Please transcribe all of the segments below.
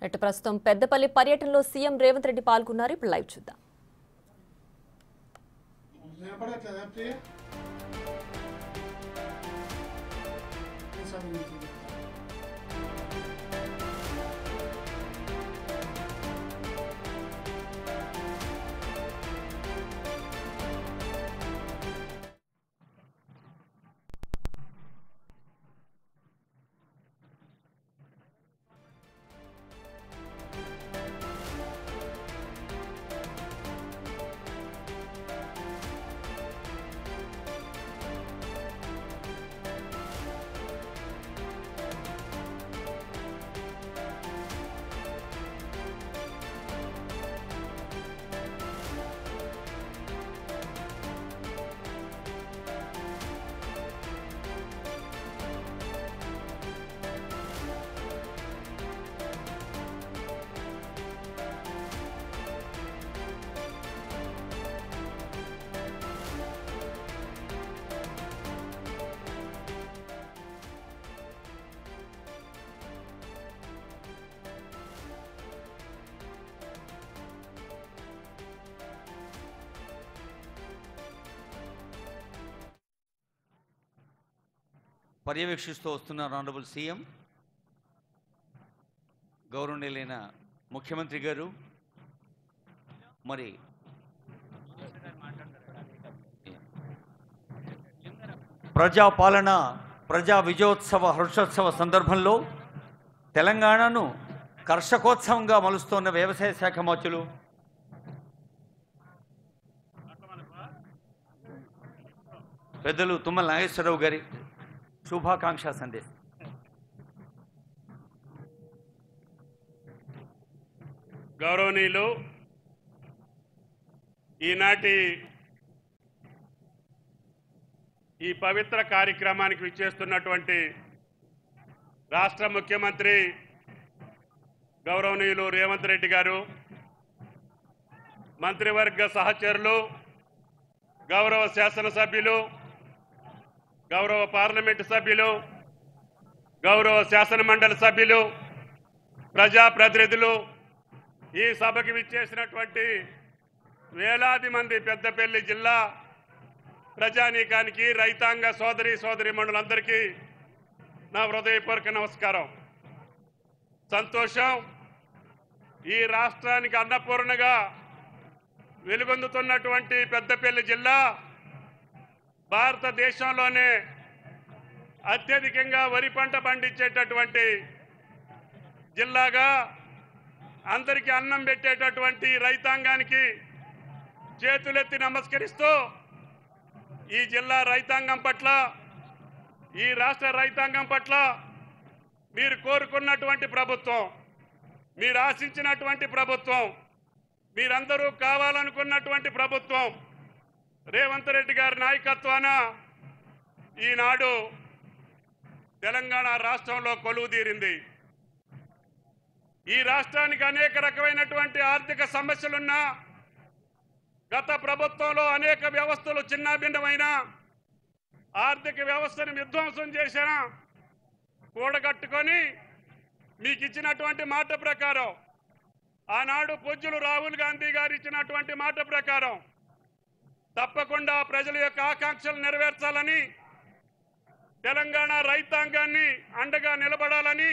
అటు ప్రస్తుతం పెద్దపల్లి పర్యటనలో సీఎం రేవంత్ రెడ్డి పాల్గొన్నారు. ఇప్పుడు లైవ్ చూద్దాం. పర్యవేక్షిస్తూ వస్తున్న ఆనరబుల్ సీఎం, గౌరవనీయులైన ముఖ్యమంత్రి గారు, మరి ప్రజాపాలన ప్రజా విజయోత్సవ హర్షోత్సవ సందర్భంలో తెలంగాణను కర్షకోత్సవంగా మలుస్తున్న వ్యవసాయ శాఖ మంత్రులు పెద్దలు తుమ్మల నాగేశ్వరరావు గారి శుభాకాంక్ష సందేశం. గౌరవనీయులు, ఈనాటి ఈ పవిత్ర కార్యక్రమానికి విచ్చేస్తున్నటువంటి రాష్ట్ర ముఖ్యమంత్రి గౌరవనీయులు రేవంత్ రెడ్డి గారు, మంత్రివర్గ సహచరులు, గౌరవ శాసనసభ్యులు, గౌరవ పార్లమెంటు సభ్యులు, గౌరవ శాసన మండలి సభ్యులు, ప్రజాప్రతినిధులు, ఈ సభకి విచ్చేసినటువంటి వేలాది మంది పెద్దపల్లి జిల్లా ప్రజానీకానికి, రైతాంగ సోదరీమణులందరికీ నా హృదయపూర్వక నమస్కారం. సంతోషం. ఈ రాష్ట్రానికి అన్నపూర్ణగా వెలుగొందుతున్నటువంటి పెద్దపల్లి జిల్లా భారతదేశంలోనే అత్యధికంగా వరి పంట పండించేటటువంటి జిల్లాగా, అందరికీ అన్నం పెట్టేటటువంటి రైతాంగానికి చేతులెత్తి నమస్కరిస్తూ ఈ జిల్లా రైతాంగం పట్ల, ఈ రాష్ట్ర రైతాంగం పట్ల మీరు కోరుకున్నటువంటి ప్రభుత్వం, మీరు ఆశించినటువంటి ప్రభుత్వం, మీరందరూ కావాలనుకున్నటువంటి ప్రభుత్వం రేవంత్ రెడ్డి గారి నాయకత్వాన ఈనాడు తెలంగాణ రాష్ట్రంలో కొలువుదీరింది. ఈ రాష్ట్రానికి అనేక రకమైనటువంటి ఆర్థిక సమస్యలున్నా, గత ప్రభుత్వంలో అనేక వ్యవస్థలు చిన్నాభిన్నమైన ఆర్థిక వ్యవస్థను విధ్వంసం చేసిన, కూడగట్టుకొని మీకు ఇచ్చినటువంటి మాట ప్రకారం, ఆనాడు పూజ్యులు రాహుల్ గాంధీ గారు ఇచ్చినటువంటి మాట ప్రకారం తప్పకుండా ప్రజల యొక్క ఆకాంక్షలు నెరవేర్చాలని, తెలంగాణ రైతాంగాన్ని అండగా నిలబడాలని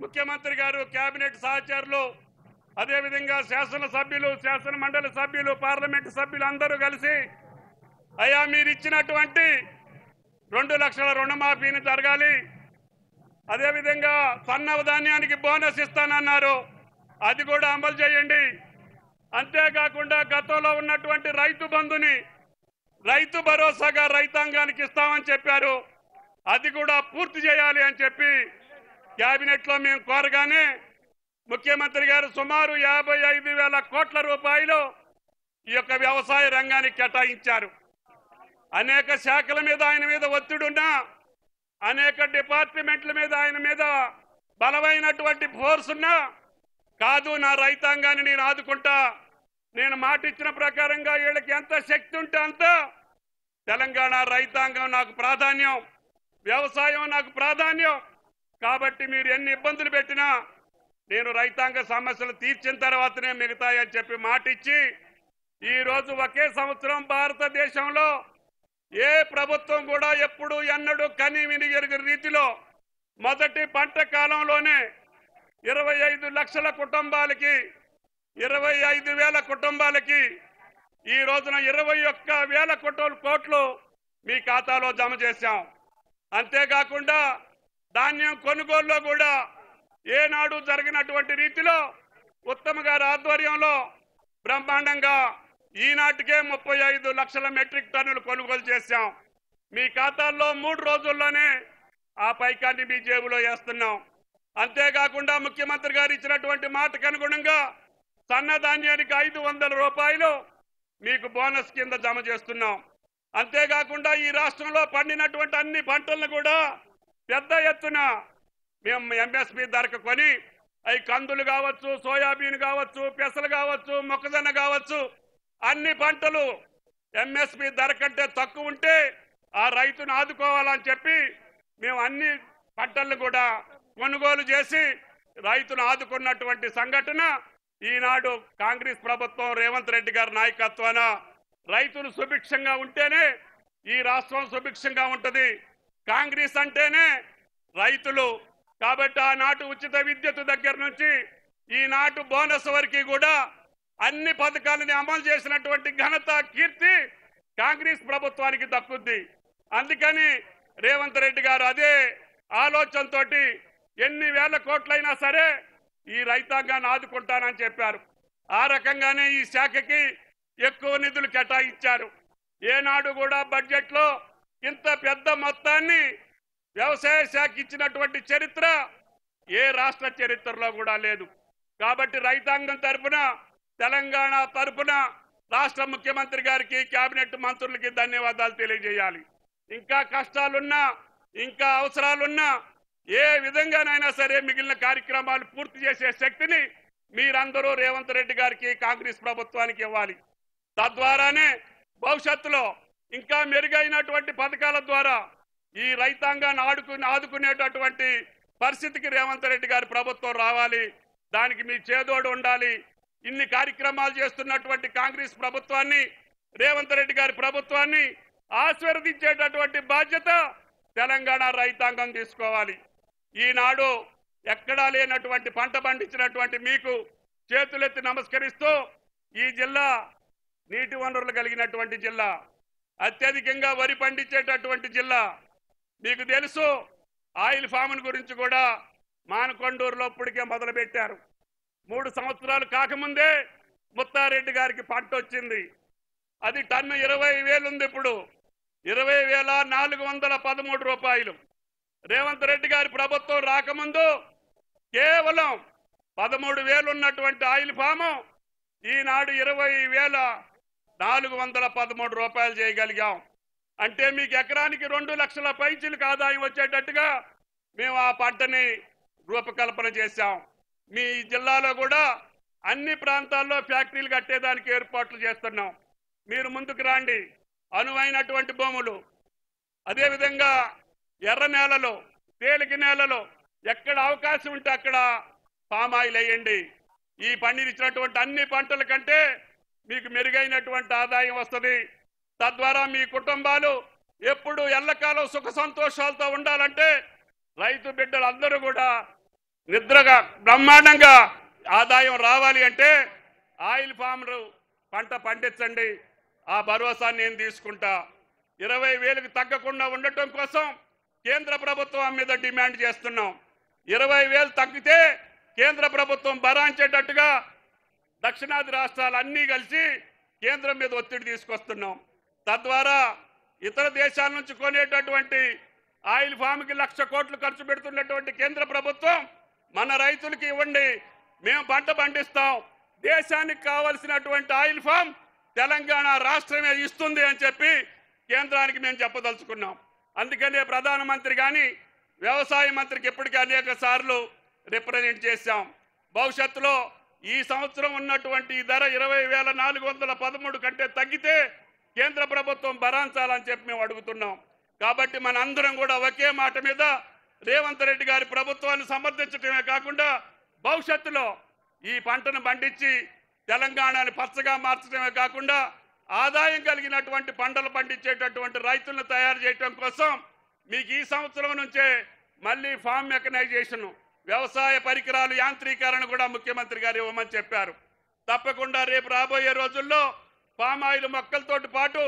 ముఖ్యమంత్రి గారు, కేబినెట్ సహచరులు, అదేవిధంగా శాసనసభ్యులు, శాసన మండలి సభ్యులు, పార్లమెంటు సభ్యులు అందరూ కలిసి, అయ్యా మీరు ఇచ్చినటువంటి 2 లక్షల రుణమాఫీని జరగాలి, అదేవిధంగా సన్నవ ధాన్యానికి బోనస్ ఇస్తానన్నారు, అది కూడా అమలు చేయండి, అంతేకాకుండా గతంలో ఉన్నటువంటి రైతు బంధుని రైతు భరోసాగా రైతాంగానికి ఇస్తామని చెప్పారు, అది కూడా పూర్తి చేయాలి అని చెప్పి కేబినెట్లో మేము కోరగానే ముఖ్యమంత్రి గారు సుమారు 55,000 కోట్ల రూపాయలు ఈ యొక్క వ్యవసాయ రంగానికి కేటాయించారు. అనేక శాఖల మీద ఆయన మీద ఒత్తిడున్నా, అనేక డిపార్ట్మెంట్ల మీద ఆయన మీద బలమైనటువంటి ఫోర్స్ ఉన్నా, కాదు నా రైతాంగాన్ని నేను ఆదుకుంటా, నేను మాట ఇచ్చిన ప్రకారంగా వీళ్ళకి ఎంత శక్తి ఉంటే అంత తెలంగాణ రైతాంగం నాకు ప్రాధాన్యం, వ్యవసాయం నాకు ప్రాధాన్యం, కాబట్టి మీరు ఎన్ని ఇబ్బందులు పెట్టినా నేను రైతాంగ సమస్యలు తీర్చిన తర్వాతనే మిగతాయని చెప్పి మాట ఇచ్చి ఈరోజు ఒకే సంవత్సరం భారతదేశంలో ఏ ప్రభుత్వం కూడా ఎప్పుడు ఎన్నడూ కని విని ఎరుగని రీతిలో మొదటి పంట కాలంలోనే 25 లక్షల కుటుంబాలకి 25,000 కుటుంబాలకి ఈ రోజున 21,000 కోట్లు మీ ఖాతాలో జమ చేశాం. అంతేకాకుండా ధాన్యం కొనుగోలులో కూడా ఏనాడు జరిగినటువంటి రీతిలో ఉత్తమ్ గారి ఆధ్వర్యంలో బ్రహ్మాండంగా ఈనాటికే 35 లక్షల మెట్రిక్ టన్నులు కొనుగోలు చేశాం. మీ ఖాతాల్లో 3 రోజుల్లోనే ఆ పైకాన్ని మీ జేబులో వేస్తున్నాం. అంతేకాకుండా ముఖ్యమంత్రి గారు ఇచ్చినటువంటి మాటకు అనుగుణంగా సన్నధాన్యానికి 500 రూపాయలు మీకు బోనస్ కింద జమ చేస్తున్నాం. అంతేకాకుండా ఈ రాష్ట్రంలో పండినటువంటి అన్ని పంటలను కూడా పెద్ద ఎత్తున మేము ఎంఎస్పి ధరకు కొని అవి కందులు కావచ్చు, సోయాబీన్ కావచ్చు, పెసలు కావచ్చు, మొక్కజొన్న కావచ్చు, అన్ని పంటలు ఎంఎస్పి ధర కంటే తక్కువ ఉంటే ఆ రైతును ఆదుకోవాలని చెప్పి మేము అన్ని పంటలను కూడా కొనుగోలు చేసి రైతును ఆదుకున్నటువంటి సంఘటన ఈనాడు కాంగ్రెస్ ప్రభుత్వం రేవంత్ రెడ్డి గారి నాయకత్వాన రైతులు సుభిక్షంగా ఉంటేనే ఈ రాష్ట్రం సుభిక్షంగా ఉంటుంది. కాంగ్రెస్ అంటేనే రైతులు. కాబట్టి ఆనాటి ఉచిత విద్యుత్ దగ్గర నుంచి ఈనాటి బోనస్ వరకు కూడా అన్ని పథకాలని అమలు చేసినటువంటి ఘనత, కీర్తి కాంగ్రెస్ ప్రభుత్వానికి దక్కుద్ది. అందుకని రేవంత్ రెడ్డి గారు అదే ఆలోచనతో ఎన్ని వేల కోట్లైనా సరే ఈ రైతాంగాన్ని ఆదుకుంటానని చెప్పారు. ఆ రకంగానే ఈ శాఖకి ఎక్కువ నిధులు కేటాయించారు. ఏనాడు కూడా బడ్జెట్లో ఇంత పెద్ద మొత్తాన్ని వ్యవసాయ శాఖ ఇచ్చినటువంటి చరిత్ర ఏ రాష్ట్ర చరిత్రలో కూడా లేదు. కాబట్టి రైతాంగం తరఫున, తెలంగాణ తరఫున రాష్ట్ర ముఖ్యమంత్రి గారికి, కేబినెట్ మంత్రులకి ధన్యవాదాలు తెలియజేయాలి. ఇంకా కష్టాలున్నా, ఇంకా అవసరాలున్నా ఏ విధంగానైనా సరే మిగిలిన కార్యక్రమాలు పూర్తి చేసే శక్తిని మీరందరూ రేవంత్ రెడ్డి గారికి, కాంగ్రెస్ ప్రభుత్వానికి ఇవ్వాలి. తద్వారానే భవిష్యత్తులో ఇంకా మెరుగైనటువంటి పథకాల ద్వారా ఈ రైతాంగాన్ని ఆదుకునేటటువంటి పరిస్థితికి రేవంత్ రెడ్డి గారి ప్రభుత్వం రావాలి. దానికి మీ చేదోడు ఉండాలి. ఇన్ని కార్యక్రమాలు చేస్తున్నటువంటి కాంగ్రెస్ ప్రభుత్వాన్ని, రేవంత్ రెడ్డి గారి ప్రభుత్వాన్ని ఆశీర్వదించేటటువంటి బాధ్యత తెలంగాణ రైతాంగం తీసుకోవాలి. ఈనాడు ఎక్కడా లేనటువంటి పంట పండించినటువంటి మీకు చేతులెత్తి నమస్కరిస్తూ, ఈ జిల్లా నీటి వనరులు కలిగినటువంటి జిల్లా, అత్యధికంగా వరి పండించేటటువంటి జిల్లా. మీకు తెలుసు, ఆయిల్ ఫామ్ గురించి కూడా మానకొండూరులో ఇప్పటికే మొదలుపెట్టారు. 3 సంవత్సరాలు కాకముందే ముత్తారెడ్డి గారికి పంట వచ్చింది. అది టన్ను 20,000 ఉంది. ఇప్పుడు 20,413 రూపాయలు. రేవంత్ రెడ్డి గారి ప్రభుత్వం రాకముందు కేవలం 13,000 ఉన్నటువంటి ఆయిల్ ఫాము ఈనాడు 20,413 రూపాయలు చేయగలిగాం. అంటే మీకు ఎకరానికి 2 లక్షల పైచిలకు ఆదాయం వచ్చేటట్టుగా మేము ఆ పంటని రూపకల్పన చేశాం. మీ జిల్లాలో కూడా అన్ని ప్రాంతాల్లో ఫ్యాక్టరీలు కట్టేదానికి ఏర్పాట్లు చేస్తున్నాం. మీరు ముందుకు రండి. అనువైనటువంటి భూములు, అదేవిధంగా ఎర్ర నేలలో, తేలిక నేలలో ఎక్కడ అవకాశం ఉంటే అక్కడ పామ్ ఆయిల్ వేయండి. ఈ పండించినటువంటి అన్ని పంటల కంటే మీకు మెరుగైనటువంటి ఆదాయం వస్తుంది. తద్వారా మీ కుటుంబాలు ఎప్పుడు ఎల్లకాలం సుఖ సంతోషాలతో ఉండాలంటే రైతు బిడ్డలందరూ కూడా నిద్రగా బ్రహ్మాండంగా ఆదాయం రావాలి అంటే ఆయిల్ ఫామ్లు పంట పండించండి. ఆ భరోసా నేను తీసుకుంటా. 20,000కి తగ్గకుండా ఉండటం కోసం కేంద్ర ప్రభుత్వం మీద డిమాండ్ చేస్తున్నాం. 20,000 తగ్గితే కేంద్ర ప్రభుత్వం భరాంచేటట్టుగా దక్షిణాది రాష్ట్రాలు అన్నీ కలిసి కేంద్రం మీద ఒత్తిడి తీసుకొస్తున్నాం. తద్వారా ఇతర దేశాల నుంచి కొనేటటువంటి ఆయిల్ ఫామ్కి 1,00,000 కోట్లు ఖర్చు పెడుతున్నటువంటి కేంద్ర ప్రభుత్వం మన రైతులకి ఇవ్వండి, మేము పంట పండిస్తాం, దేశానికి కావలసినటువంటి ఆయిల్ ఫామ్ తెలంగాణ రాష్ట్రమే ఇస్తుంది అని చెప్పి కేంద్రానికి మేము చెప్పదలుచుకున్నాం. అందుకనే ప్రధానమంత్రి కానీ వ్యవసాయ మంత్రికి ఇప్పటికీ అనేక సార్లు రిప్రజెంట్ చేశాం. భవిష్యత్తులో ఈ సంవత్సరం ఉన్నటువంటి ధర 20,413 కంటే తగ్గితే కేంద్ర ప్రభుత్వం భరాంచాలని చెప్పి మేము అడుగుతున్నాం. కాబట్టి మనందరం కూడా ఒకే మాట మీద రేవంత్ రెడ్డి గారి ప్రభుత్వాన్ని సమర్థించడమే కాకుండా భవిష్యత్తులో ఈ పంటను పండించి తెలంగాణని పచ్చగా మార్చడమే కాకుండా ఆదాయం కలిగినటువంటి పంటలు పండించేటటువంటి రైతులను తయారు చేయడం కోసం మీకు ఈ సంవత్సరం నుంచే మళ్ళీ ఫామ్ మెకనైజేషన్, వ్యవసాయ పరికరాలు యాంత్రీకరణ కూడా ముఖ్యమంత్రి గారు ఇవ్వమని చెప్పారు. తప్పకుండా రేపు రాబోయే రోజుల్లో పామాయిల్ మొక్కలతోటి పాటు,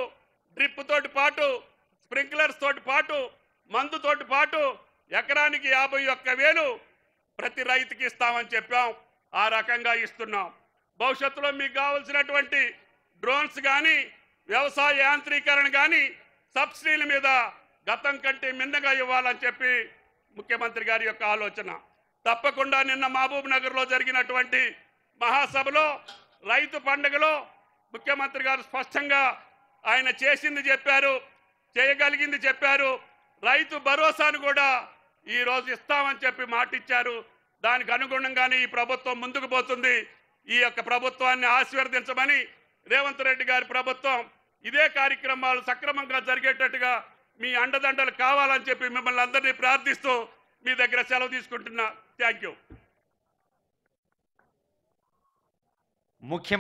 డ్రిప్ తోటి పాటు, స్ప్రింక్లర్స్ తోటి పాటు, మందుతోటి పాటు ఎకరానికి 51,000 ప్రతి రైతుకి ఇస్తామని చెప్పాం. ఆ రకంగా ఇస్తున్నాం. భవిష్యత్తులో మీకు కావాల్సినటువంటి డ్రోన్స్ కానీ, వ్యవసాయ యాంత్రీకరణ కానీ సబ్సిడీల మీద గతం కంటే మిన్నగా ఇవ్వాలని చెప్పి ముఖ్యమంత్రి గారి యొక్క ఆలోచన. తప్పకుండా నిన్న మహబూబ్ నగర్లో జరిగినటువంటి మహాసభలో రైతు పండుగలో ముఖ్యమంత్రి గారు స్పష్టంగా ఆయన చేసింది చెప్పారు, చేయగలిగింది చెప్పారు. రైతు భరోసాను కూడా ఈరోజు ఇస్తామని చెప్పి మాటిచ్చారు. దానికి అనుగుణంగానే ఈ ప్రభుత్వం ముందుకు పోతుంది. ఈ యొక్క ప్రభుత్వాన్ని ఆశీర్వదించమని రేవంత్ రెడ్డి గారి ప్రభుత్వం ఇదే కార్యక్రమాలు సక్రమంగా జరిగేటట్టుగా మీ అండదండలు కావాలని చెప్పి మిమ్మల్ని అందరినీ ప్రార్థిస్తూ మీ దగ్గర సెలవు తీసుకుంటున్నా. Thank you. ముఖ్యమంత్రి